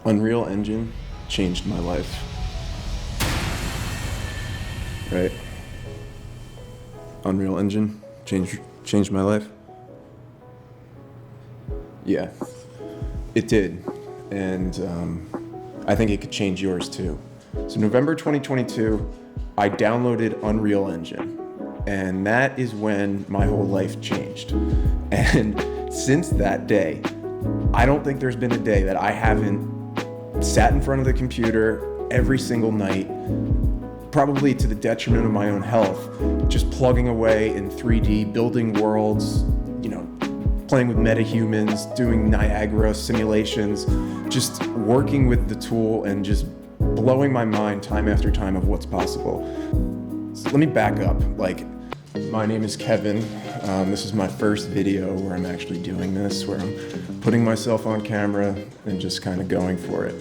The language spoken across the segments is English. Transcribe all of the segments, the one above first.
Unreal Engine changed my life. Right? Unreal Engine changed my life. Yeah, it did. And I think it could change yours too. So November 2022, I downloaded Unreal Engine. And that is when my whole life changed. And since that day, I don't think there's been a day that I haven't sat in front of the computer every single night, probably to the detriment of my own health, just plugging away in 3D, building worlds, playing with metahumans, doing Niagara simulations, just working with the tool and just blowing my mind time after time of what's possible. So let me back up. My name is Kevin. This is my first video where I'm actually doing this, where I'm putting myself on camera and just kind of going for it.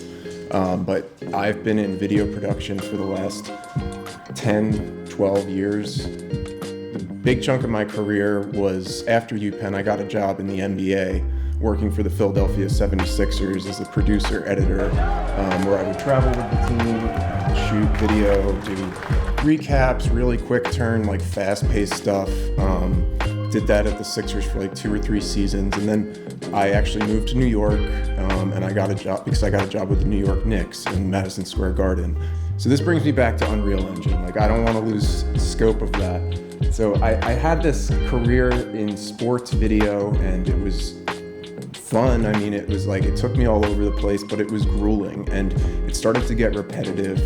But I've been in video production for the last 10, 12 years. The big chunk of my career was after UPenn. I got a job in the NBA working for the Philadelphia 76ers as a producer, editor, where I would travel with the team, shoot video, do recaps, really quick turn, fast-paced stuff. Did that at the Sixers for 2 or 3 seasons, and then I actually moved to New York, and I got a job with the New York Knicks in Madison Square Garden. So this brings me back to Unreal Engine. I don't want to lose scope of that. So I had this career in sports video, and it was fun. I mean, it was it took me all over the place, but it was grueling, and it started to get repetitive.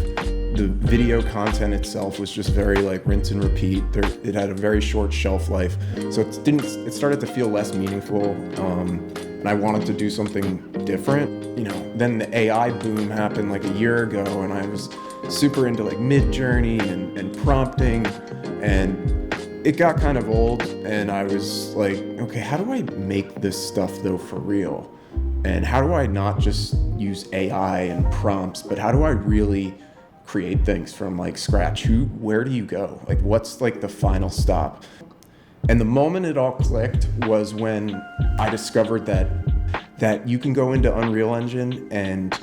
The video content itself was just very rinse and repeat. It had a very short shelf life, so it started to feel less meaningful, and I wanted to do something different. Then the AI boom happened a year ago, and I was super into Midjourney and prompting, and it got kind of old, and I was okay, how do I make this stuff though for real? And how do I not just use AI and prompts, but how do I really create things from scratch? Where do you go? What's the final stop? And the moment it all clicked was when I discovered that you can go into Unreal Engine and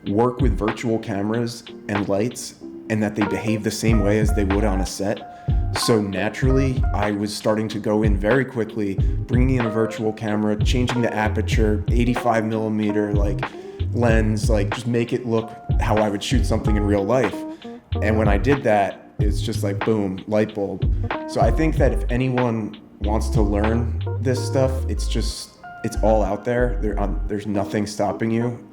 work with virtual cameras and lights, and that they behave the same way as they would on a set. So naturally, I was starting to go in very quickly, bringing in a virtual camera, changing the aperture, 85 millimeter lens, just make it look how I would shoot something in real life. And when I did that, it's just boom, light bulb. So I think that if anyone wants to learn this stuff, it's all out there. There's nothing stopping you.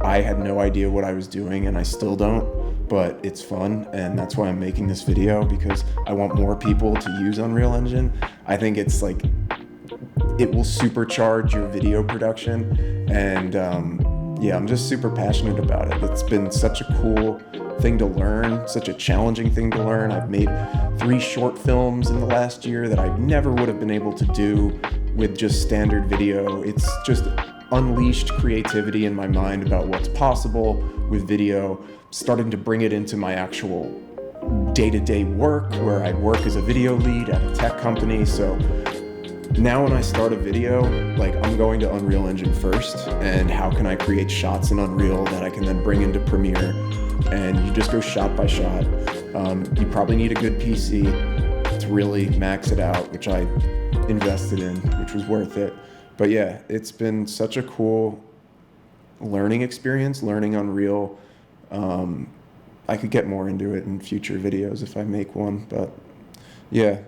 I had no idea what I was doing, and I still don't, but it's fun, and that's why I'm making this video, because I want more people to use Unreal Engine. I think it will supercharge your video production, and I'm just super passionate about it. It's been such a cool thing to learn, such a challenging thing to learn. I've made 3 short films in the last year that I never would have been able to do with just standard video. It's just unleashed creativity in my mind about what's possible with video, starting to bring it into my actual day-to-day work, where I work as a video lead at a tech company. So now when I start a video, I'm going to Unreal Engine first, and how can I create shots in Unreal that I can then bring into Premiere, and you just go shot by shot. You probably need a good PC to really max it out, which I invested in, which was worth it. But yeah, it's been such a cool learning experience, learning Unreal. I could get more into it in future videos if I make one, but yeah,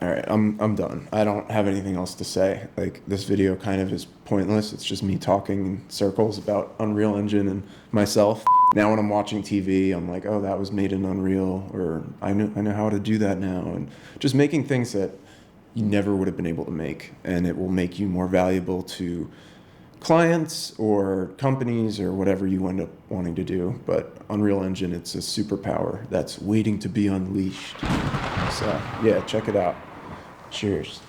all right, I'm done. I don't have anything else to say. This video kind of is pointless. It's just me talking in circles about Unreal Engine and myself. Now when I'm watching TV, I'm oh, that was made in Unreal, or I know how to do that now, and just making things that you never would have been able to make, and it will make you more valuable to clients or companies or whatever you end up wanting to do. But Unreal Engine, it's a superpower that's waiting to be unleashed. So yeah, check it out. Cheers.